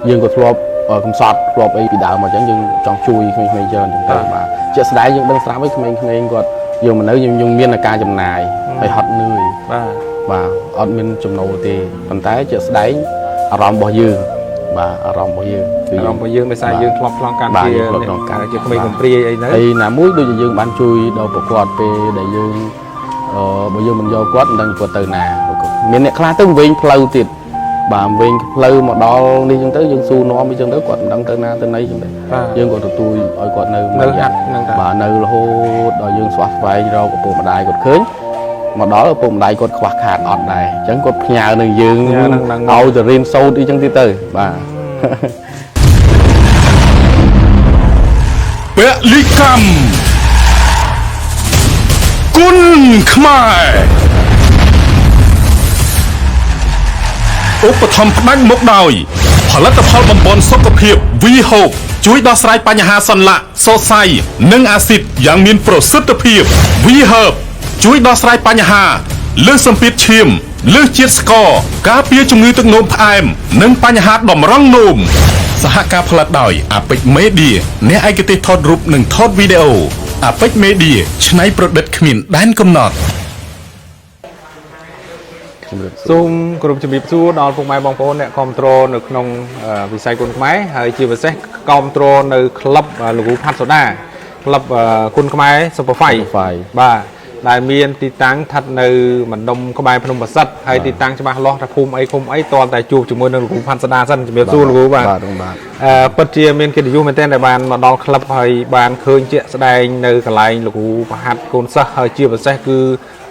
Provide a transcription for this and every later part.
dương có thua công sọt thua ấy bị đảo mà chẳng dương trong chui mình chơi mà chuyện sấy dương đang sáng với mình còn dương mà nếu dùng miên là ca chầm nài phải hot nuôi và hot miên chầm nâu thì phần tái chuyện sấy rong bao dương và rong bao dương mới sai dương lọc lọc can kia chỉ mình còn pri ấy đấy thì là mũi đôi dương ban chui đầu bộ quạt về để dương bây giờ mình vô quát đang quạt từ nà miền này khá tương vinh flow tiệt bà vinh flow mà đo đi chân tới dương su nó mới chân tới quạt đang từ na từ nấy dương quạt tôi ở quạt nơi bà nơi là hô đòi dương xoát vai rau của bộ đài quạt khơi mà đó là bộ đài quạt khoác hạt ọt này chẳng quạt nhà nơi dương ao từ riêng sâu đi chân tí từ bà bẹ lý camกุนขมายอุปธรรมพนักมกดอยผลิตภัณฑ์บำบัดสุขภาพวีหกช่วยដោះស្រាយបញ្ហាសន្លាក់សរសៃនិងអាស៊ីតយ៉ាងមានប្រសិទ្ធភាពវីហឺបជួយដោះស្រាយបញ្ហាលើសសម្ពាធឈាមលើសជាតិស្ករការពារជំងឺទឹកនោមផ្អែមនិងបញ្ហាតម្រង់នោមសហការផលិតដោយអាពេចមេឌៀអ្នកឯកទេសថតរូបនិងថតវីដេអូអាពេចមេឌៀច្នៃប្រឌិតគ្មានដែនកំណត់សូមគោរពជំរាបសួរដល់ពុកម៉ែបងប្អូនអ្នកគ្រប់គ្រងនៅក្នុងវិស័យគុនខ្មែរហើយជាពិសេសគ្រប់គ្រងនៅក្លឹបលោកគ្រូផាត់សូដាក្លឹបគុនខ្មែរ Superfy បាទដែលមានទីតាំងស្ថិតនៅម្ដុំក្បែរភ្នំប្រសិទ្ធហើយទីតាំងច្បាស់លាស់ថាភូមិអីឃុំអីតតែជួបជាមួយនឹងលោកគ្រូផាត់សូដាសិនជំរាបសួរលោកគ្រូបាទពិតជាមានកិត្តិយសមែនទែនដែលបានមកដល់ក្លឹបហើយបានឃើញជាក់ស្ដែងនៅកន្លែងលោកគ្រូប្រហាត់កូនសិស្សហើយជាពិសេសគឺ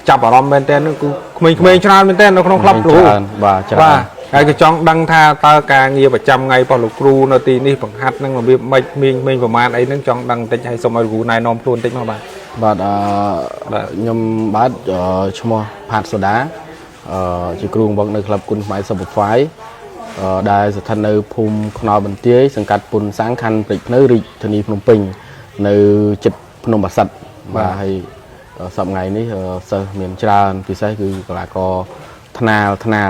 ចាប់អារម្មណ៍មែនទែនគឺក្មេងៗច្រើនមែនទែននៅក្នុងក្លឹបលោកគ្រូបាទហើយក៏ចង់ដឹងថាតើការងារប្រចាំថ្ងៃរបស់លោកគ្រូនៅទីនេះបង្ហាត់នឹងរបៀបម៉េចមានប្រមាណអីហ្នឹងចង់ដឹងបន្តិចហើយសូមឲ្យលោកគ្រូណែនាំខ្លួនបន្តិចមកបាទខ្ញុំបាទឈ្មោះផាត់សូដាជាគ្រូបង្វឹកនៅក្លឹបគុនខ្មែរ Superfy ដែលស្ថិតនៅភូមិខ្នល់បន្ទាយសង្កាត់ពុនសាំងខណ្ឌព្រែកភ្នៅរាជធានីភ្នំពេញនៅជិតភ្នំប្រសិទ្ធបាទហើយសប្តាហ៍ថ្ងៃនេះសិស្សមានច្រើនពិសេសគឺកីឡាករថ្នា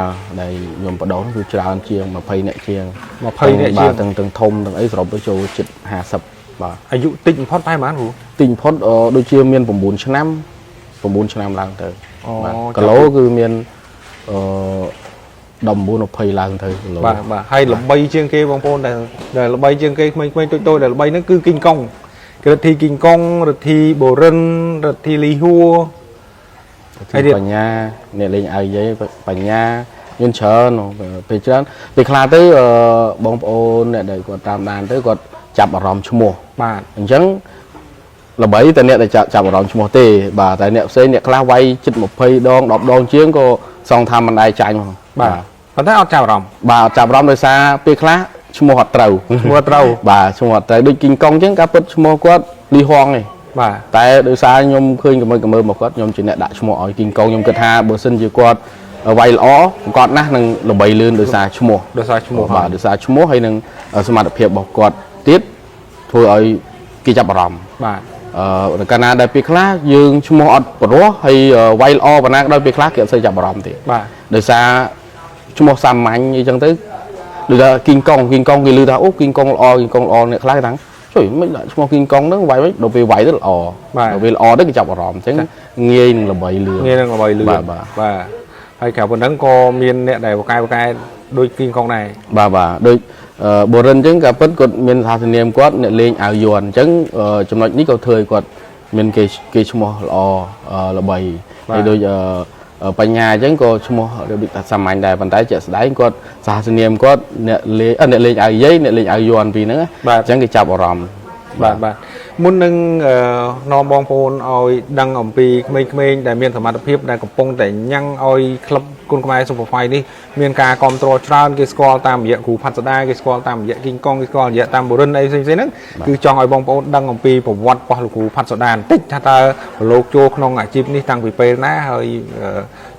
លដែលខ្ញុំបដោគឺច្រើនជាង20នាក់ជាង20នាក់ជាងទាំងធំទាំងអីសរុបទៅចូលជិត50បាទអាយុតិចបំផុតប្រហែលបានគ្រូតិចបំផុតដូចជាមាន9ឆ្នាំឡើងទៅបាទគីឡូគឺមាន19 20ឡើងទៅគីឡូបាទហើយល្បីជាងគេបងប្អូនដែលល្បីជាងគេក្មេងៗតូចៗដែលល្បីហ្នឹងគឺគីងកុងរិទ្ធីគីងកុងរិទ្ធីបូរិនរិទ្ធីលីហួហើយបញ្ញាអ្នកលេងអាយយាយបញ្ញាមានច្រើនពេលច្រើនពេលខ្លះទៅបងប្អូនអ្នកដែលគាត់តាមដានទៅគាត់ចាប់អារម្មណ៍ឈ្មោះបាទអញ្ចឹងល្បីតែអ្នកដែលចាប់អារម្មណ៍ឈ្មោះទេបាទតែអ្នកផ្សេងអ្នកខ្លះវាយជិត20ដង10ដងជាងក៏សងថាមិនដែរចាញ់ហ្នឹងបាទប៉ុន្តែអត់ចាប់អារម្មណ៍បាទអត់ចាប់អារម្មណ៍ដោយសារពេលខ្លះឈ្មោះអត់ត្រូវបាទឈ្មោះអត់ត្រូវដូចគីងកុងអញ្ចឹងការពិតឈ្មោះគាត់លីហងទេបាទតែដោយសារខ្ញុំឃើញកមើលមកគាត់ខ្ញុំជាអ្នកដាក់ឈ្មោះឲ្យគីងកុងខ្ញុំគិតថាបើសិនជាគាត់វាយល្អគាត់ណាស់នឹងល្បីលឿនដោយសារឈ្មោះបាទដោយសារឈ្មោះហើយនឹងសមត្ថភាពរបស់គាត់ទៀតធ្វើឲ្យគេចាប់អារម្មណ៍បាទកាលណាដែលពេលខ្លះយើងឈ្មោះអត់ព្រោះហើយវាយល្អប៉ុណ្ណាក៏ដោយពេលខ្លះគេអត់សូវចាប់អារម្មណ៍ទេបាទដោយសារឈ្មោះសាមញ្ញអញ្ចឹងទៅដូចថាគីងកុងគេឮថាអូគីងកុងល្អអ្នកខ្លះហ្នឹងជួយមិនដាក់ឈ្មោះគីងកុងហ្នឹងវាយដល់ពេលវាយទៅល្អដល់ពេលល្អទៅគេចាប់អារម្មណ៍អញ្ចឹងងាយនឹងល្បីលឿនបាទហើយក្រៅពីហ្នឹងក៏មានអ្នកដែលបកកែដូចគីងកុងដែរបាទដូចបូរិនអញ្ចឹងក៏ពិតគាត់មានថាសនាមគាត់អ្នកលេងអាវយួនអញ្ចឹងចំណុចនេះក៏ធ្វើឲ្យគាត់មានគេឈ្មោះល្អល្បីហើយដូចបញ្ញាអញ្ចឹងក៏ឈ្មោះរបៀបថាសាមញ្ញដែរប៉ុន្តែជាក់ស្ដែងគាត់សាសនាមគាត់អ្នកលេងអាវយាយអ្នកលេងអាវយួនពីហ្នឹងអញ្ចឹងគេចាប់អារម្មណ៍បាទមុននឹងនាំបងប្អូនឲ្យដឹងអំពីក្មេងៗដែលមានសមត្ថភាពដែលកំពុងតែញ៉ាំងឲ្យក្លឹបគុនខ្មែរ Superfy នេះមានការគ្រប់គ្រងច្រើនគេស្គាល់តាមរយៈគ្រូផាត់សូដាគេស្គាល់តាមរយៈគីងកុងគេស្គាល់រយៈតាមបូរិនអីផ្សេងៗហ្នឹងគឺចង់ឲ្យបងប្អូនដឹងអំពីប្រវត្តិរបស់លោកគ្រូផាត់សូដាបន្តិចថាតើលោកចូលក្នុងអាជីពនេះតាំងពីពេលណាហើយ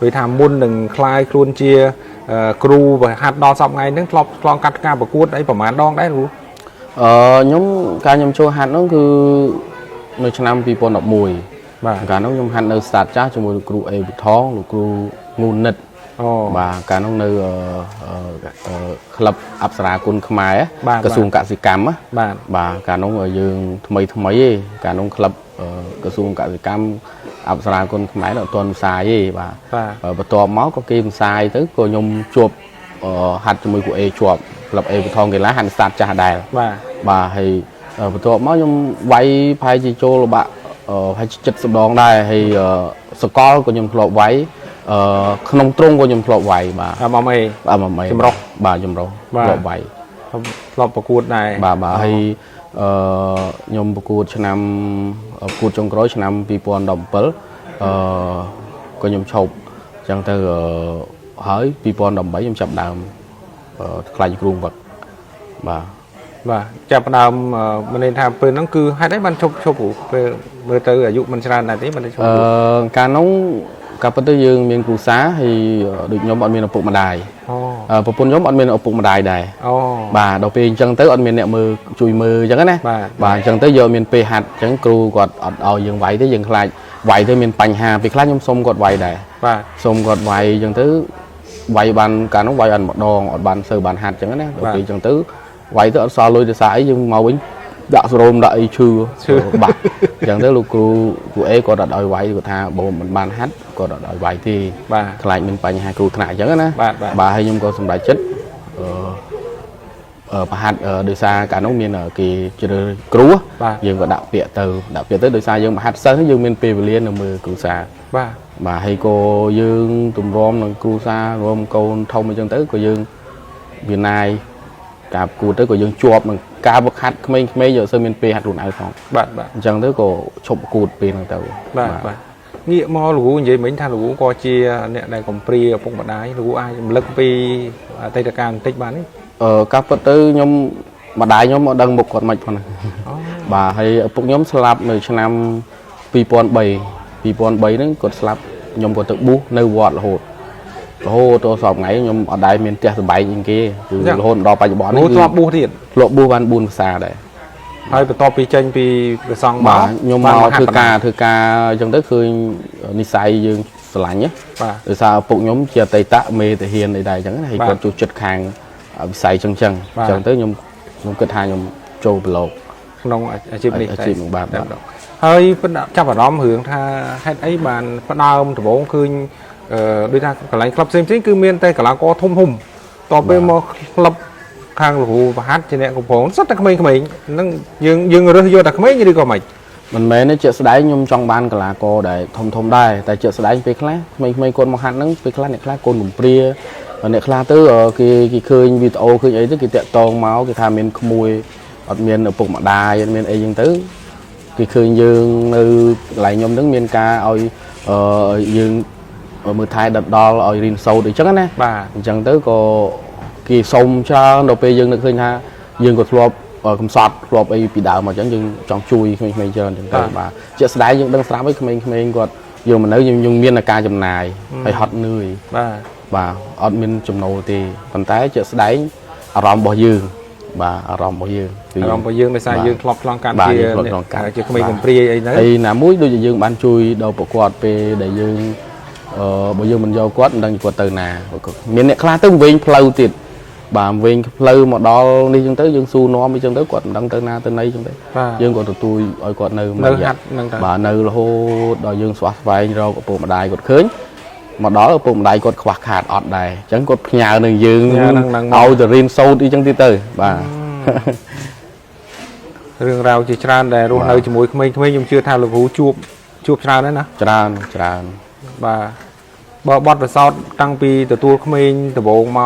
ដូចថាមុននឹងคล้ายខ្លួនជាគ្រូប្រហាត់ដល់សប្តាហ៍ថ្ងៃហ្នឹងធ្លាប់ឆ្លងកាត់ការប្រកួតអីប្រហែលដងដែរគ្រូខ្ញុំចូលហាត់នោះគឺនៅឆ្នាំ2011បាទកាលនោះខ្ញុំហាត់នៅស្តាតចាស់ជាមួយលោកគ្រូអេវថងលោកគ្រូងូនិត bà cả nông nơi club áp sara côn khmer cái xuồng cạ sĩ cam á bà cả nông ở dương mấy cả nông club cái xuồng cạ sĩ cam áp sara côn khmer là toàn xài gì bà to máu có kim xài tới cô nhung chuột hạt cho mười của e chuột club e thong cái lá hành sạt trà đài bà hay to máu nhung vay phải chi cho là bà hay chật sập đòn đây hay score của nhung club váy không trung của nhung club váy bà mày bà nhung rong club váy clubประกวดnày bà hay nhungประกวดcho nămประกวดtrong gói cho năm pi pon đồng pel của nhung chụp chẳng từ hỏi pi pon đồng bảy nhung chụp đàm khai khuôn vật bà ចាប់ដើមមិនnênថាពេលហ្នឹងគឺហេតុអីបានឈប់ពេលមើលទៅអាយុមិនច្រើនដែរទេមិនឈប់ការនោះកាពិតទៅយើងមានគ្រូសាហើយដូចខ្ញុំអត់មានឪពុកម្ដាយប្រពន្ធខ្ញុំអត់មានឪពុកម្ដាយដែរបាទដល់ពេលអញ្ចឹងទៅអត់មានអ្នកមើលជួយមើលអញ្ចឹងណាបាទអញ្ចឹងទៅយកមានពេលហាត់អញ្ចឹងគ្រូគាត់អត់ឲ្យយើងវាយទេយើងខ្លាចវាយទៅមានបញ្ហាពេលខ្លះខ្ញុំសុំគាត់វាយដែរបាទសុំគាត់វាយអញ្ចឹងទៅវាយបានកាលនោះវាយអត់ម្ដងអត់បានសូវបានហាត់អញ្ចឹងណាដល់ពេលអញ្ចឹងទៅវាយទៅអត់សល់លុយទៅសារអីយើងមកវិញដាក់ស្រោមដាក់អីឈឺបាក់អញ្ចឹងទៅលោកគ្រូអេគាត់អត់ឲ្យវាយគាត់ថាបើមិនបានហាត់គាត់អត់ឲ្យវាយទេបាទខ្លាចមានបញ្ហាគ្រូថ្នាក់អញ្ចឹងណាបាទហើយខ្ញុំក៏សម្រេចចិត្តប្រហាត់ដោយសារកាលនោះមានគេជ្រើគ្រូយើងក៏ដាក់ពាក្យទៅដោយសារយើងប្រហាត់សិស្សយើងមានពេលវេលានៅមើលគ្រូសាបាទហើយក៏យើងទម្រាំនឹងគ្រូសារួមកូនធំអញ្ចឹងទៅក៏យើងវាណាយការគួរទៅក៏យើងជាប់នឹងការវឹកហាត់ក្មេងៗយកសើមានពេលហាត់ខ្លួនឯងផងបាទអញ្ចឹងទៅក៏ឈប់គួតពេលហ្នឹងទៅបាទងាកមកលោកនិយាយមិញថាលោកក៏ជាអ្នកដែលកំព្រាឪពុកម្ដាយលោកអាចរំលឹកពីអតីតកាលបន្តិចបានទេការពិតទៅខ្ញុំម្ដាយខ្ញុំមកដឹងមុខគាត់មិនផងបាទហើយឪពុកខ្ញុំស្លាប់នៅឆ្នាំ2003ហ្នឹងគាត់ស្លាប់ខ្ញុំក៏ទៅប៊ូសនៅវត្តរហូតទៅសពថ្ងៃខ្ញុំអត់ដែរមានផ្ទះសម្បែងអីគេគឺរហូតដល់បច្ចុប្បន្ននេះធ្លាប់ប៊ូសទៀតធ្លាប់ប៊ូសបាន4ភាសាដែរហើយបន្ទាប់ពីចេញពីព្រះសង្ឃមកខ្ញុំមកធ្វើការអញ្ចឹងទៅឃើញនិស័យយើងស្រឡាញ់ណាដោយសារឪពុកខ្ញុំជាអតីតមេតាហានអីដែរអញ្ចឹងហើយគាត់ចូលចិត្តខាងវិស័យអញ្ចឹងទៅខ្ញុំគិតថាខ្ញុំចូលប្រឡូកក្នុងអាជីពនេះបាទហើយចាប់អារម្មណ៍រឿងថាហេតុអីបានផ្ដើមដំបូងឃើញដូចថាកន្លែងក្លឹបផ្សេងគឺមានតែកីឡាករធំតទៅមកក្លឹបខាងលោកគ្រូប្រហាត់ជាអ្នកកំពុងសិតតែក្មេងៗហ្នឹងយើងរើសយកតែក្មេងឬក៏មិនមែនទេជាក់ស្ដែងខ្ញុំចង់បានកីឡាករដែលធំដែរតែជាក់ស្ដែងពេលខ្លះក្មេងៗគាត់មកហាត់ហ្នឹងពេលខ្លះអ្នកខ្លះកូនកំព្រាអ្នកខ្លះទៅគេឃើញវីដេអូឃើញអីទៅគេតាក់តងមកគេថាមានក្មួយអត់មានឪពុកម្ដាយអត់មានអីចឹងទៅគេឃើញយើងនៅកន្លែងខ្ញុំហ្នឹងមានការឲ្យយើងមើលថែដល់ឲ្យរៀនសូត្រអីចឹងណាបាទអញ្ចឹងទៅក៏គេសុំច្រើនដល់ពេលយើងនឹកឃើញថាយើងក៏ធ្លាប់កំសត់ធ្លាប់អីពីដើមមកអញ្ចឹងយើងចង់ជួយក្មេងៗច្រើនអញ្ចឹងទៅបាទជាក់ស្ដែងយើងដឹងស្រាប់ហើយក្មេងៗគាត់យើងមិននៅយើងមានការចំណាយហើយហត់នឿយបាទអត់មានចំណូលទេប៉ុន្តែជាក់ស្ដែងអារម្មណ៍របស់យើងបាទអារម្មណ៍របស់យើងដោយសារយើងធ្លាប់ឆ្លងកាត់ជាក្មេងកំព្រាអីហ្នឹងហើយណាមួយដូចយើងបានជួយដល់ពួកគាត់ពេលដែលយើងបើយើងមិនយកគាត់មិនដឹងគាត់ទៅណាមានអ្នកខ្លះទៅវិញផ្លូវទៀតបាទវិញផ្លូវមកដល់នេះចឹងទៅយើងស៊ូនាំអីចឹងទៅគាត់មិនដឹងទៅណាទៅណីចឹងទៅយើងក៏ទទួលឲ្យគាត់នៅហាត់ហ្នឹងទៅបាទនៅរហូតដល់យើងស្វះស្វែងរកឪពុកម្ដាយគាត់ឃើញមកដល់ឪពុកម្ដាយគាត់ខ្វះខាតអត់ដែរអញ្ចឹងគាត់ផ្ញើនឹងយើងឲ្យទៅរៀនសូត្រអីចឹងទៀតទៅបាទរឿងរ៉ាវជាច្រើនដែលរស់នៅជាមួយក្មេងៗខ្ញុំជឿថាលោកគ្រូជួបច្រើនណាស់ច្រើនបាទបើបត់ប្រសោតតាំងពីទទួលក្មេងដំបូងម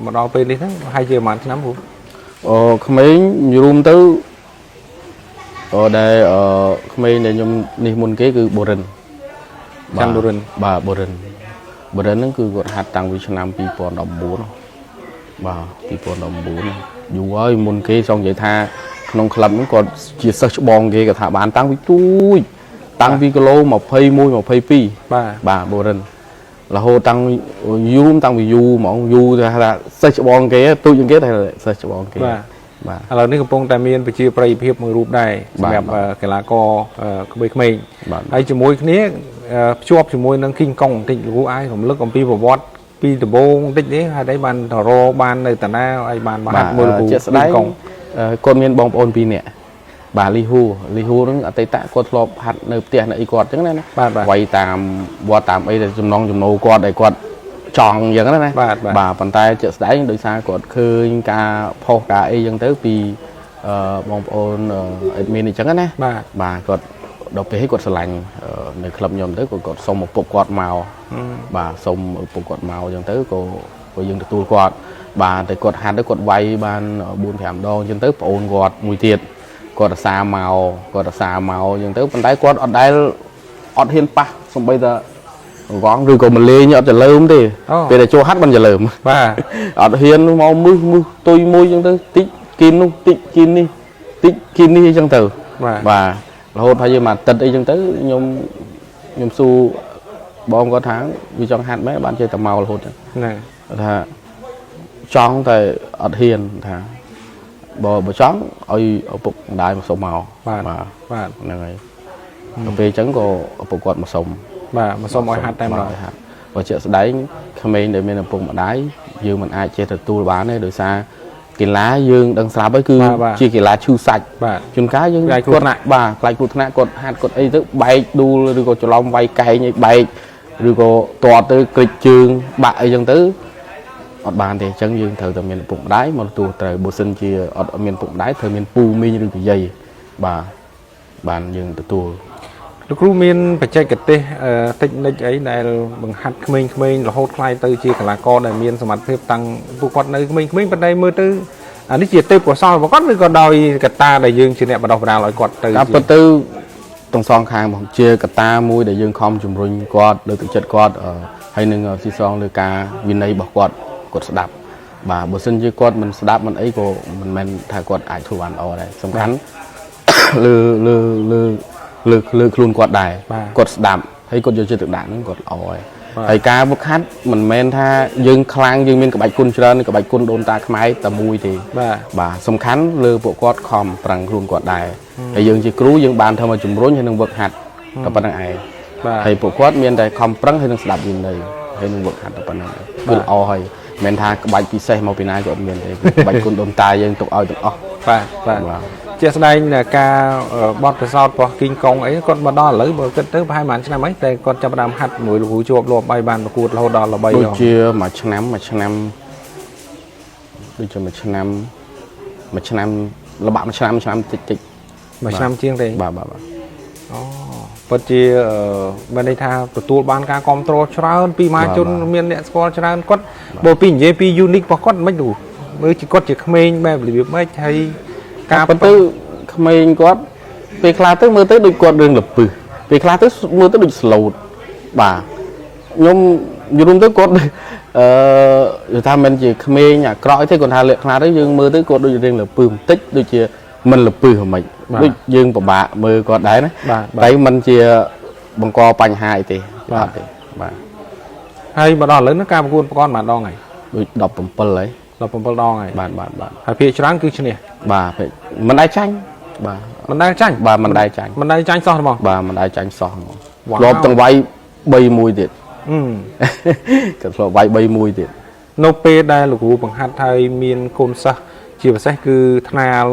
កដល់ពេលនេះហ្នឹងហើយជាប្រហែលឆ្នាំគ្រូក្មេងរួមទៅដែលក្មេងដែលខ្ញុំនេះមុនគេគឺបូរិនបាទបូរិនហ្នឹងគឺគាត់ហាត់តាំងពីឆ្នាំ2019បាទ2019យូរហើយមុនគេចង់និយាយថាក្នុងក្លឹបហ្នឹងគាត់ជាសិស្សច្បងគេគាត់ថាបានតាំងពីទូចតាំងពីគីឡូ21 22បាទបូរិនរហូតតាំងពីយូរហ្មងយូរថាសិស្សច្បងគេទូចជាងគេតែសិស្សច្បងគេបាទឥឡូវនេះកំពុងតែមានប្រជាប្រិយភាពមួយរូបដែរសម្រាប់កីឡាករក្មេងៗហើយជាមួយគ្នាភ្ជាប់ជាមួយនឹងគីងកុងបន្តិចលោកអាចរំលឹកអំពីប្រវត្តិ ពីដំបូងតិចនេះហើយđấyបានរកបាននៅតាណាឲ្យបានមកហាត់មើលគ្រូ ជាស្ដែងគាត់មានបងប្អូន2នាក់បាទលីហ៊ូហ្នឹងអតីតគាត់ធ្លាប់ហាត់នៅផ្ទះនៅអីគាត់អញ្ចឹងណាវាយតាមវត្តតាមអីដែលចំណងចំណូលគាត់ឲ្យគាត់ចង់អញ្ចឹងណាបាទប៉ុន្តែជាស្ដែងដោយសារគាត់ឃើញការផុសការអីអញ្ចឹងទៅពីបងប្អូនអេដមីនអញ្ចឹងណាបាទគាត់ដល់ពេលគាត់ស្រឡាញ់នៅក្លឹបខ្ញុំទៅគាត់សុំឪពុកគាត់មកបាទសុំឪពុកគាត់មកអញ្ចឹងទៅក៏យើងទទួលគាត់បាទតែគាត់ហាត់ទៅគាត់វាយបាន 4-5 ដងអញ្ចឹងទៅប្អូនគាត់មួយទៀតគាត់រសាមកអញ្ចឹងទៅប៉ុន្តែគាត់អត់ដែលអត់ហ៊ានប៉ះសំបីតែកងឬក៏មកលេងអត់ចលើមទេពេលតែចូលហាត់មិនចលើមបាទអត់ហ៊ានមកមឹសទុយមួយអញ្ចឹងទៅតិចគីននោះតិចគីននេះតិចគីននេះអញ្ចឹងទៅបាទរហូតថាយើងមកទឹកអីអញ្ចឹងទៅខ្ញុំស៊ូបងគាត់ថាវាចង់ហាត់មែនបានចេះតែមករហូតហ្នឹងថាចង់តែអត់ហ៊ានថាបើចង់ឲ្យឪពុកម្ដាយមកសុំមកបាទហ្នឹងហើយដល់ពេលអញ្ចឹងក៏ឪពុកគាត់មកសុំបាទមកសុំឲ្យហាត់តែម្ដងបើជាក់ស្ដែងក្មេងដែលមានឪពុកម្ដាយយើងមិនអាចចេះទទួលបានទេដោយសារកីឡាយើងដឹងស្រាប់ហើយគឺជាកីឡាឈឺសាច់ជួនកាលយើងគាត់បាទខ្លាចគ្រោះថ្នាក់គាត់ហាត់គាត់អីទៅបែកដួលឬក៏ច្រឡំវាយកែងឲ្យបែកឬក៏តតទៅក្រិចជើងបាក់អីចឹងទៅអត់បានទេអញ្ចឹងយើងត្រូវតែមានឪពុកម្ដាយមកទទួលត្រូវបើសិនជាអត់មានឪពុកម្ដាយត្រូវមានពូមីងឬក៏យាយបាទបានយើងទទួលលោកគ្រូមានបច្ចេកទេសតិចនិចអីដែលបង្ហាត់ក្មេងៗរហូតខ្លាយទៅជាកីឡាករដែលមានសមត្ថភាពតាំងពួកគាត់នៅក្មេងៗប៉ុន្តែមើលទៅអានេះជាទេពកោសល្យរបស់គាត់ឬក៏ដោយកត្តាដែលយើងជាអ្នកបណ្ដុះបណ្ដាលឲ្យគាត់ទៅតាមពិតទៅទាំងសងខាងមកជាកត្តាមួយដែលយើងខំជំរុញគាត់លើកទឹកចិត្តគាត់ហើយនឹងស៊ីសងលើការវិន័យរបស់គាត់ស្ដាប់បាទបើសិនជាគាត់មិនស្ដាប់មិនអីក៏មិនមែនថាគាត់អាចធ្វើបានល្អដែរសំខាន់លើខ្លួនគាត់ដែរគាត់ស្ដាប់ហើយគាត់យកចិត្តទុកដាក់ហ្នឹងគាត់ល្អហើយការវឹកហាត់មិនមែនថាយើងខ្លាំងយើងមានក្បាច់គុណច្រើនក្បាច់គុណដូនតាខ្មែរតែមួយទេបាទសំខាន់លើពួកគាត់ខំប្រឹងខ្លួនគាត់ដែរហើយយើងជាគ្រូយើងបានធ្វើមកជំរុញហើយនឹងវឹកហាត់តែប៉ុណ្្នឹងឯងហើយពួកគាត់មានតែខំប្រឹងហើយនឹងស្ដាប់វិន័យហើយនឹងវឹកហាត់តែប៉ុណ្្នឹងគឺល្អហើយមិនថាក្បាច់ពិសេសមកពីណាក៏អត់មានទេក្បាច់គុណដូនតាយើងទុកឲ្យទាំងអស់បាទជាស្ដែងការបត់ពិសោធន៍របស់គីងកុងអីគាត់មកដល់ឥឡូវបើគិតទៅប្រហែលប្រហែលឆ្នាំអីតែគាត់ចាប់ផ្ដើមហាត់មួយលោកគ្រូជាប់លាប់ឲ្យបានប្រកួតរហូតដល់ល្បីដូចជាមួយឆ្នាំដូចជាមួយឆ្នាំល្បាក់មួយឆ្នាំតិចមួយឆ្នាំជាងទេបាទអូពិតជាមានន័យថាទទួលបានការគ្រប់គ្រងច្រើនពីមហាជនមានអ្នកស្គាល់ច្រើនគាត់បើពីនិយាយពី unique របស់គាត់មិនដូចមើលជាគាត់ជាក្មេងបែបរបៀបម៉េចហើយការពិតទៅក្មេងគាត់ពេលខ្លះទៅមើលទៅដូចគាត់រឿងលពឹសពេលខ្លះទៅមើលទៅដូច slot បាទខ្ញុំយល់ទៅគាត់យល់ថាមិនជាក្មេងអាក្រក់ទេគាត់ថាលក្ខណៈទៅយើងមើលទៅគាត់ដូចរឿងលពឹសបន្តិចដូចជាមិនលពឹសហ្មងដូចយើងពិបាកមើលគាត់ដែរណាតែមិនជាបង្កបញ្ហាអីទេបាទហើយមកដល់ឥឡូវនេះការប្រកួតប្រកបប៉ុន្មានដងហើយដូច17ហើយ17ដងហើយបាទហើយភាគច្រើនគឺឈ្នះបាទមិនដែរចាញ់បាទមិនដែរចាញ់បាទមិនដែរចាញ់សោះហ្មងបាទមិនដែរចាញ់សោះហ្មងធ្លាប់ទាំងវាយ3-1ទៀតក៏ធ្លាប់វាយ3-1ទៀតនៅពេលដែលលោកគ្រូបង្ហាត់ហើយមានកូនសិស្សជាពិសេសគឺថ្នាល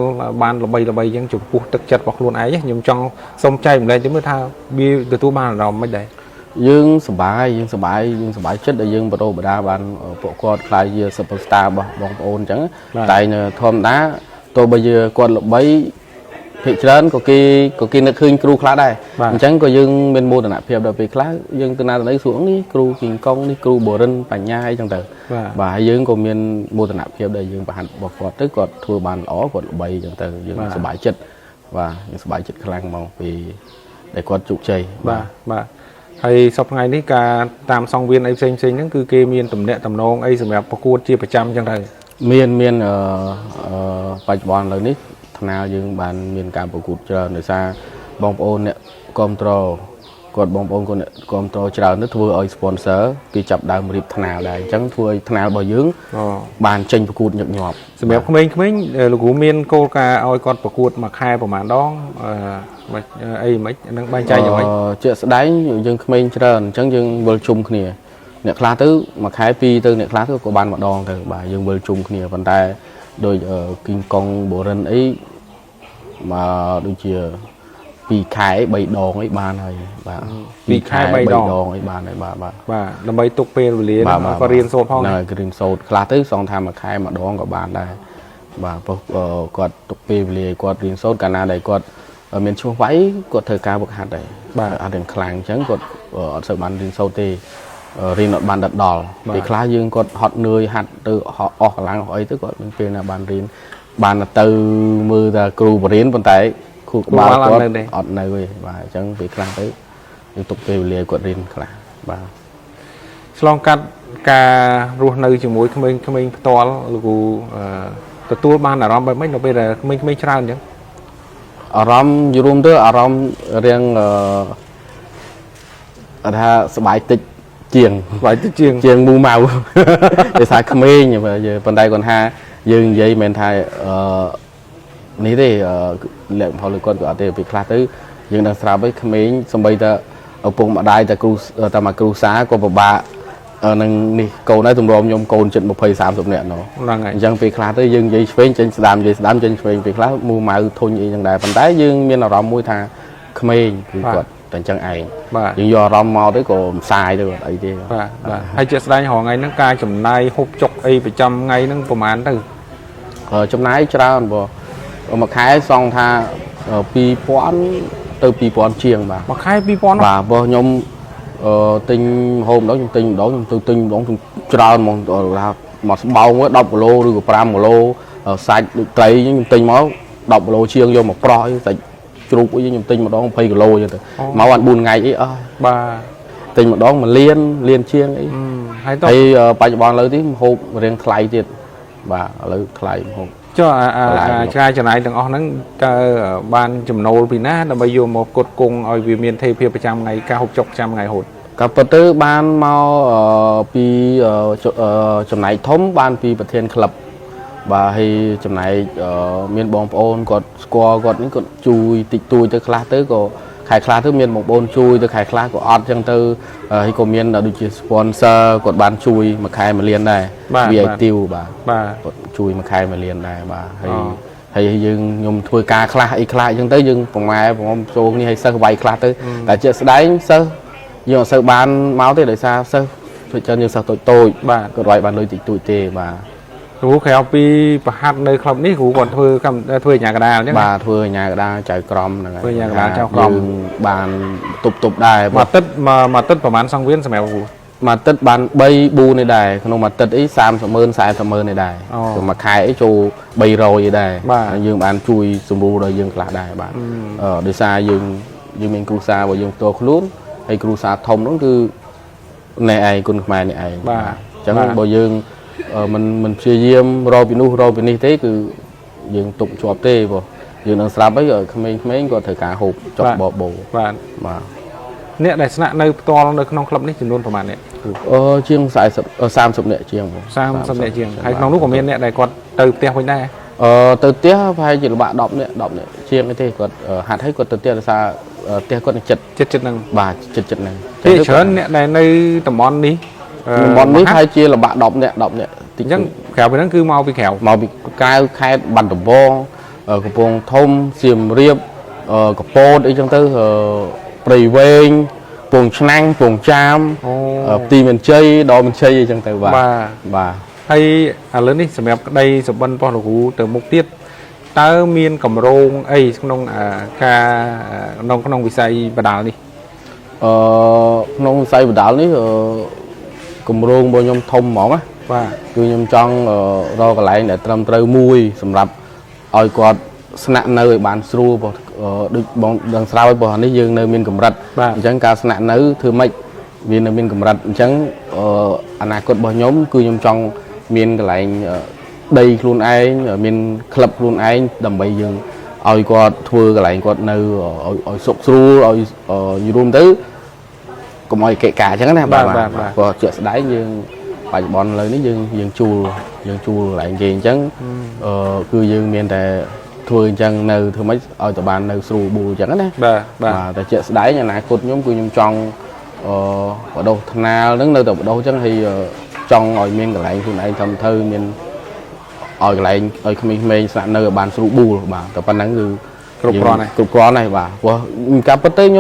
បានល្បីអញ្ចឹងចំពោះទឹកចិត្តរបស់ខ្លួនឯងខ្ញុំចង់សូមចែកម្លែកទៅមើលថាវាទទួលបានអារម្មណ៍មិនដែរយើងសប្បាយចិត្តដែលយើងបដូរបដាបានពួកគាត់ខ្លាយជា superstar របស់បងប្អូនអញ្ចឹងតែធម្មតាទោះបីជាគាត់ល្បីភាគច្រើនក៏គេនឹកឃើញគ្រូខ្លះដែរអញ្ចឹងក៏យើងមានមោទនភាពដល់ពេលខ្លះយើងទៅណាទៅណីសួរនេះគ្រូគីងកុងនេះគ្រូបូរិនបញ្ញាអីចឹងទៅបាទហើយយើងក៏មានមោទនភាពដែលយើងប្រហាត់របស់គាត់ទៅគាត់ធ្វើបានល្អគាត់ល្បីអញ្ចឹងទៅយើងសប្បាយចិត្តបាទយើងសប្បាយចិត្តខ្លាំងហ្មងពីដែលគាត់ជោគជ័យបាទហើយសប្តាហ៍ថ្ងៃនេះការតាមសង្វៀនអីផ្សេងហ្នឹងគឺគេមានតំណែងតំណងអីសម្រាប់ប្រកួតជាប្រចាំអញ្ចឹងទៅមានបច្ចុប្បន្នឥឡូវនេះថ្នាលយើងបានមានការប្រកួតច្រើនដោយសារបងប្អូនអ្នកគ្រប់គ្រងគាត់បងប្អូនគាត់អ្នកគ្រប់គ្រងច្រើនទៅធ្វើឲ្យ sponsor គេចាប់ដើមរៀបថ្នាលដែរអញ្ចឹងធ្វើឲ្យថ្នាលរបស់យើងបានចេញប្រកួតញឹកញាប់សម្រាប់ក្មេងៗលោកគ្រូមានគោលការណ៍ឲ្យគាត់ប្រកួតមួយខែប្រហែលដងអីមិនហ្នឹងបែងចែកយ៉ាងម៉េចជាក់ស្ដែងយើងក្មេងច្រើនអញ្ចឹងយើងវិលជុំគ្នា អ្នកខ្លះទៅមួយខែពីរទៅអ្នកខ្លះទៅក៏បានម្ដងទៅបាទយើងវិលជុំគ្នាប៉ុន្តែដោយគីងកុងបូរិនអីមកដូចជា2ខែ3ដងអីបានហើយបាទ2ខែ3ដងអីបានហើយបាទដើម្បីទុកពេលវេលាក៏រៀនសូត្រផងហ្នឹងរៀនសូត្រខ្លះទៅសងថាមួយខែម្ដងក៏បានដែរបាទព្រោះគាត់ទុកពេលវេលាគាត់រៀនសូត្រកាលណាដែលគាត់មានឈ្មោះវាយគាត់ធ្វើការវឹកហាត់ដែរបាទអត់ទាំងខ្លាំងអញ្ចឹងគាត់អត់សូវបានរៀនសូត្រទេរៀនអត់បានដល់ពេលខ្លះយើងគាត់ហត់នឿយហាត់ទៅអស់កម្លាំងអស់អីទៅគាត់មានពេលណាបានរៀនបានទៅមើលតែគ្រូបរៀនប៉ុន្តែគ្រូក្បាលគាត់អត់នៅទេបាទអញ្ចឹងពេលខ្លះទៅយើងទុកពេលវេលាគាត់រៀនខ្លះបាទឆ្លងកាត់ការរស់នៅជាមួយក្មេងៗផ្ទាល់លោកគ្រូទទួលបានអារម្មណ៍បែបម៉េចនៅពេលដែលក្មេងៗច្រើនអញ្ចឹងអារម្មណ៍យរួមទៅអារម្មណ៍រៀងថាសบายតិចជាងមូម៉ៅដោយសារក្មេងប៉ុន្តែគាត់ថាយើងនិយាយមិនថានេះទេលក្ខផលគាត់ក៏អត់ទេពីខ្លះទៅយើងដឹងស្រាប់ហើយក្មេងសំបីតែឪពុកម្ដាយតែគ្រូតែមកគ្រូសាក៏ពិបាកនឹងនេះកូនហើយទម្រាំខ្ញុំកូនចិត្ត20 30នាក់នោះហ្នឹងហើយអញ្ចឹងពេលខ្លះទៅយើងនិយាយឆ្វេងចេញស្ដាំនិយាយស្ដាំចេញឆ្វេងពេលខ្លះមូម៉ៅធុញអីចឹងដែរប៉ុន្តែយើងមានអារម្មណ៍មួយថាក្មេងគឺគាត់តែអញ្ចឹងឯងយើងយកអារម្មណ៍មកទៅក៏ផ្សាយទៅអត់អីទេបាទហើយជាក់ស្ដែងរហថ្ងៃហ្នឹងការចំណាយហូបចុកអីប្រចាំថ្ងៃហ្នឹងប្រហែលទៅចំណាយច្រើនបើមួយខែសងថា2000ទៅ2000ជាងបាទមួយខែ2000បាទបើខ្ញុំទិញហូបម្ដងខ្ញុំទិញម្ដងខ្ញុំទៅទិញម្ដងច្រើនហ្មងថាមកស្បោង10គីឡូឬក៏5គីឡូសាច់ដូចត្រីខ្ញុំទិញមក10គីឡូជាងយកមកប្រោះសាច់ជ្រូកអីខ្ញុំទិញម្ដង20គីឡូអញ្ចឹងទៅមកបាន4ថ្ងៃអីអស់បាទទិញម្ដង1លានជាងអីហើយបច្ចុប្បន្នឥឡូវនេះហូបរៀងថ្លៃទៀតបាទឥឡូវថ្លៃហូបចុះការចំណាយទាំងអស់ហ្នឹងតើបានចំណូលពីណាដើម្បីយកមកផ្គត់ផ្គង់ឲ្យវាមានថេរភាពប្រចាំថ្ងៃការហូបចុកប្រចាំថ្ងៃហូតក៏ពិតទៅបានមកពីចំណែកធំបានពីប្រធានក្លឹបបាទហើយចំណែកមានបងប្អូនគាត់ស្គាល់គាត់នេះគាត់ជួយតិចតួចទៅខ្លះទៅក៏ខែខ្លះទៅមានបងប្អូនជួយទៅខែខ្លះក៏អត់ចឹងទៅហើយក៏មានដូចជា sponsor គាត់បានជួយមួយខែ1លានដែរវាឲ្យទីវបាទគាត់ជួយមួយខែ1លានដែរបាទហើយយើងខ្ញុំធ្វើការខ្លះអីខ្លះអញ្ចឹងទៅយើងប្រម៉ែបងចូលគ្នាឲ្យសិស្សវាយខ្លះទៅតែជាក់ស្ដែងសិស្សយើងអត់សូវបានមកទេដោយសារសិស្សធ្វើច្រើនយើងសិស្សតូចបាទគាត់វាយបានលុយតិចតួចទេបាទគ្រូក្រៅពីប្រហាត់នៅក្លឹបនេះគ្រូគាត់ធ្វើអាញាកដាលអញ្ចឹងបាទធ្វើអាញាកដាលចៅក្រមហ្នឹងហើយធ្វើអាញាកដាលចៅក្រមបានទប់ដែរមួយទឹកប្រហែលសង្វៀនសម្រាប់គ្រូមួយទឹកបាន3 4នេះដែរក្នុងមួយទឹកអី30,000 40,000នេះដែរមួយខែអីចូល300ឯដែរយើងបានជួយសម្រួលដល់យើងខ្លះដែរបាទដោយសារយើងមានគ្រូសារបស់យើងផ្ទាល់ខ្លួនហើយគ្រូសាធំនោះគឺអ្នកឯងគុណខ្មែរនេះឯងបាទអញ្ចឹងបើយើងមិនព្យាយាមរកពីនោះរកពីនេះទេគឺយើងទុកជាប់ទេព្រោះយើងនឹងស្រាប់អីក្មេងៗក៏ត្រូវការហូបចុកបបោបាទអ្នកដែលស្នាក់នៅផ្ទាល់នៅក្នុងក្លឹបនេះចំនួនប្រហែលអ្នកជាង30អ្នកជាង30អ្នកជាងហើយក្នុងនោះក៏មានអ្នកដែលគាត់ទៅផ្ទះវិញដែរទៅផ្ទះប្រហែលជាល្បាក់10អ្នកជាងទេគាត់ហាត់ឲ្យគាត់ទៅផ្ទះដោយសារផ្ទះគាត់ចិត្តហ្នឹងបាទចិត្តហ្នឹងពេលច្រើនអ្នកដែលនៅតំបន់នេះប្រហែលជាល្បាក់10អ្នកអញ្ចឹងក្រៅពីហ្នឹងគឺមកពីក្រៅមកពីក្រៅខេត្តបាត់ដំបងកំពង់ធំសៀមរាបកពតអីចឹងទៅព្រៃវែងពងឆ្នាំងពងចាមទីមានជ័យដល់មានជ័យអីចឹងទៅបាទហើយឥឡូវនេះសម្រាប់ក្តីសុបិនរបស់លោកគ្រូទៅមុខទៀតតើមានកម្រោងអីក្នុងការក្នុងវិស័យបណ្ដាលនេះក្នុងវិស័យបណ្ដាលនេះគម្រោងរបស់ខ្ញុំធំហ្មងណាបាទគឺខ្ញុំចង់រកកន្លែងដែលត្រឹមត្រូវមួយសម្រាប់ឲ្យគាត់ស្នាក់នៅឲ្យបានស្រួលព្រោះដូចបងដឹងស្រាប់ហើយព្រោះនេះយើងនៅមានកម្រិតអញ្ចឹងការស្នាក់នៅធ្វើម៉េចវានៅមានកម្រិតអញ្ចឹងអនាគតរបស់ខ្ញុំគឺខ្ញុំចង់មានកន្លែងដីខ្លួនឯងមានក្លឹបខ្លួនឯងដើម្បីយើងឲ្យគាត់ធ្វើកន្លែងគាត់នៅឲ្យសុខស្រួលឲ្យរួមទៅកុំឲ្យកិច្ចការអញ្ចឹងណាបាទព្រោះជាក់ស្ដែងយើងបច្ចុប្បន្នឥឡូវនេះយើងជួលកន្លែងគេអញ្ចឹងគឺយើងមានតែធ្វើអញ្ចឹងនៅធ្វើម៉េចឲ្យតបាននៅស្រួលបួលអញ្ចឹងណាបាទតែជាក់ស្ដែងអនាគតខ្ញុំគឺខ្ញុំចង់ bắt đầu thằng nào đứng nơi từ bắt đầu chắc thì trong ở miền cái lạnh thì này thầm thơ miền ở cái lạnh ở mình sẵn nơi bàn sưu bù bà tập ban nắng từ cục con này bà cặp tới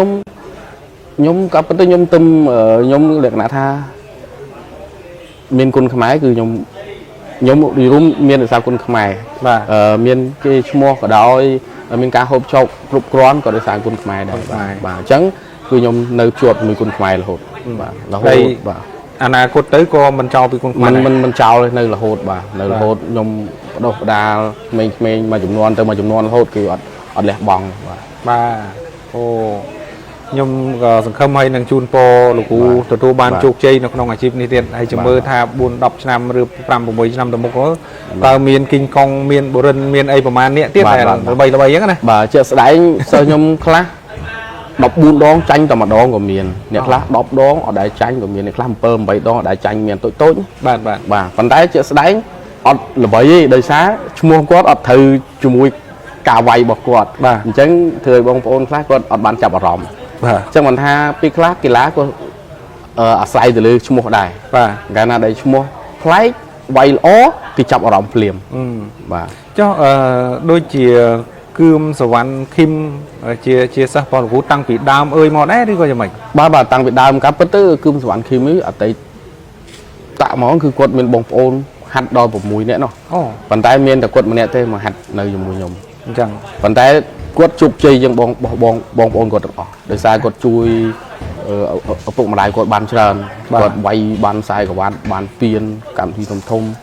nhóm cặp tới nhóm tâm nhóm liệt nã tha miền quân khmer cứ nhóm đi rung miền là sao quân khmer miền cái mua ở đó miền cá hộp chọc cục con còn để sang quân khmer đây bà trắng cứ nhóm nơi chuột mình quân khmer là hột là hột bà anh cốt tới cô mình cho bị quân mình trao nơi là hột bà nơi là hột nhóm đâu đa mình mà chúng non tới mà chúng non hột cứ ở lẹ bong bà ô nhung không hay năng chun po lục u từ tu ban chụp chơi nó không là chip này tiền hay chấm mơ tha buồn đọc năm rưỡi năm bảy năm tầm một có tao miền kinh công miền bồ rân miền ấyประมาณ nia tiếp này là bay cái này bà chưa đấy sơ nhung class đọc buôn đón tranh tầm mà đón của miền nè class đọc đón ở đại tranh của miền nè class pơm bảy đón ở đại tranh miền tối bà phần đấy chưa đấy là bởi đời sáng mua quát ở thư chui cà vay bọc quạt chẳng thời bông phôn class quát ở ban chập ở ròm chẳng mình ha pi class kỳ lá của ở sai từ lư mua đài cái nào đây mua class vay ó thì chập ở ròm phèm cho đôi chìa cơm sầu ăn kim chia sẻ vào cú tăng bị đam ơi mò đấy đi coi cho mình bà tăng bị đam cá bất tử cơm sầu ăn kim ấy ở tây tạo mónคือquật mình bông phôn hạt đôi một mùi nữa nó bàn tay miên là quật mình nè thế mà hạt nơi dùng mùi nhom chẳng bàn tay quật chụp chơi nhưng bông quật để sai quật chui ở bụng mà đại quật bàn trơn quật bay bàn sai của bàn tiền cảm thi thông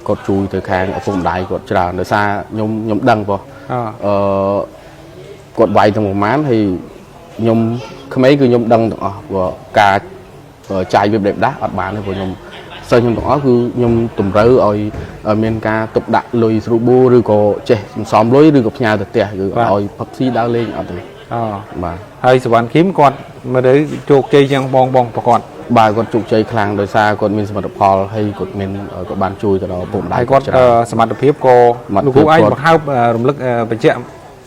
quật chui từ khang ở bụng đại quật trơn để xa nhom đằng vào quật bay trong một mán thì nhom không mấy cứ nhom đằng của cả trai việt đẹp đá ở bàn này của nhom sơ nhom đó cứ nhom tụm rỡ ở miền ca tục đặt lùi sưu bô rồi có trẻ xóm lối rồi gặp nhà thật tệ rồi rồi bác sĩ đã lên ở đây mà hay sự bán kiếm con mà đấy chuột chơi chẳng bong bong và con bà con chuột chơi khang đời xa con miền sầm Paul hay con miền có bàn chui từ đó bụng đại con sầm mặt phiếp cô lúc cũ anh bằng hai động lực bệnh chẹm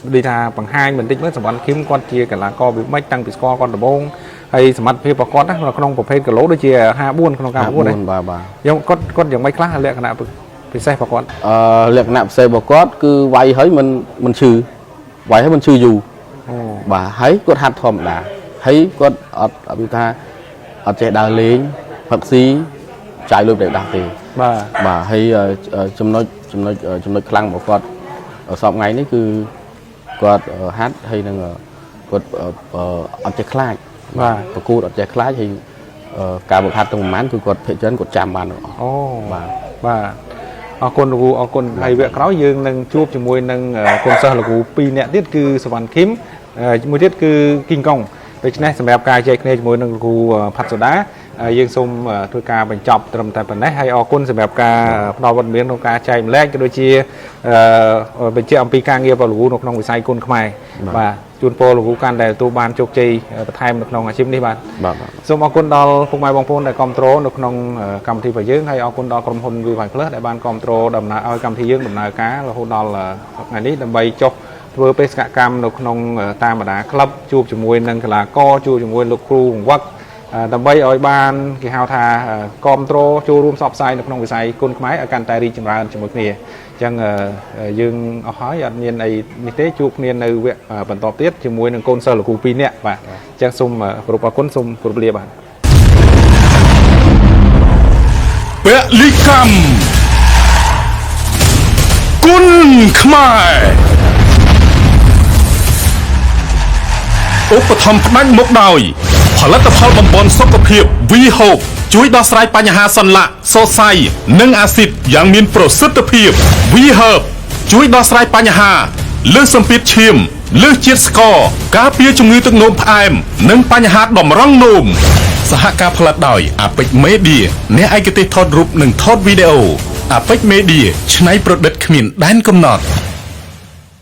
đi thà bằng hai mình tính mới sầm bán kiếm con chia cả là co bị mấy tăng bị co con đổ bông hayสมัติเพียบก้อนนะเราขนมประเภทกระโหลกด้วยเชียห้าบุญขนมกาบุญเลยยังก้อนยังไม่คลาสเลยขนาดไปใส่ปะก้อนเรียกหนับใส่ปะก้อนคือไว้ให้มันชื่อไว้ให้มันชื่ออยู่บ่าให้ก้อนหัดทอมด่าให้ก้อนอภิธาเจดาเลี้ยงผักซีใจรวมเด็กดักตีบ่าให้จำนวนครั้งปะก้อนสอบไงนี่คือก้อนฮัดให้นั่งก้อนเจคลาสประกูดออกจากคล้ายที่การบริหารตรงนั้นคือกดเพจนกดจำมันคนกูคนไทยเวกเขายืนนั่งจูบจมูกนั่งคนเซอร์กูปีเนี่ยที่คือสวรรค์คิมมือที่คือกิงกงโดยเฉพาะสำหรับการใจในจมูกนั่งกูผัดโซดายืนซุ่มทุกการบรรจบตรงแต่ปัญหาให้ออกคนสำหรับการพนวันเมียนของการใจแรกก็โดยเฉพาะเป็นเจ้าปีการเงียบลูกน้องวิสัยคนขมายว่าจุนโปลูกการแต่ตัวบานโจกจีประเทศน้องอาชีพนี้บ้านส่วนออกคนดอลพวกไม้บางคนแต่คอมโตรน้องกำที่ไปยืงให้ออกคนดอลกรมพลวิวัฒน์เพลิดแต่บ้านคอมโตรดำนาเอากำที่ยืงดำนาก้าเราคนดอลงานนี้ดำใบจบเวอร์เปสกรรมน้องตามมาด่าคลับจูบจมวยนั่งกลาก็จูบจมวยลูกครูวักดำใบอ้อยบ้านกี่ฮาวทาคอมโตรจูรวมสอบไซน์น้องวิสัยคนขมายอาการไตรีจำราญจมูกนี่จังยืงเอาหอยเนียนไอ้นิเตจูเนียนในเวะบรรทบเตี้ยจมวยนั่งคนเซอร์ลูกปีเนี่ยป่ะจังซุ่มกรุบคนซุ่มกรุบเรียบเปลิกัมกุนขมายอุปธรรมพนักมกดอยผลิตภัณฑ์บำบัดสุขภาพวีหกช่วยដោះស្រាយបញ្ហាសន្លាក់សរសៃនិងអាស៊ីតយ៉ាងមានប្រសិទ្ធភាព วีเฮิร์បជួយដោះស្រាយបញ្ហាលើសសម្ពាធឈាមលើសជាតិស្ករការពារជំងឺទឹកនោមផ្អែមនិងបញ្ហាតម្រង់នោមសហការផលិតដោយអាពេចមេឌៀអ្នកឯកទេសថតរូបនិងថតវីដេអូអាពេចមេឌៀច្នៃប្រឌិតគ្មានដែនកំណត់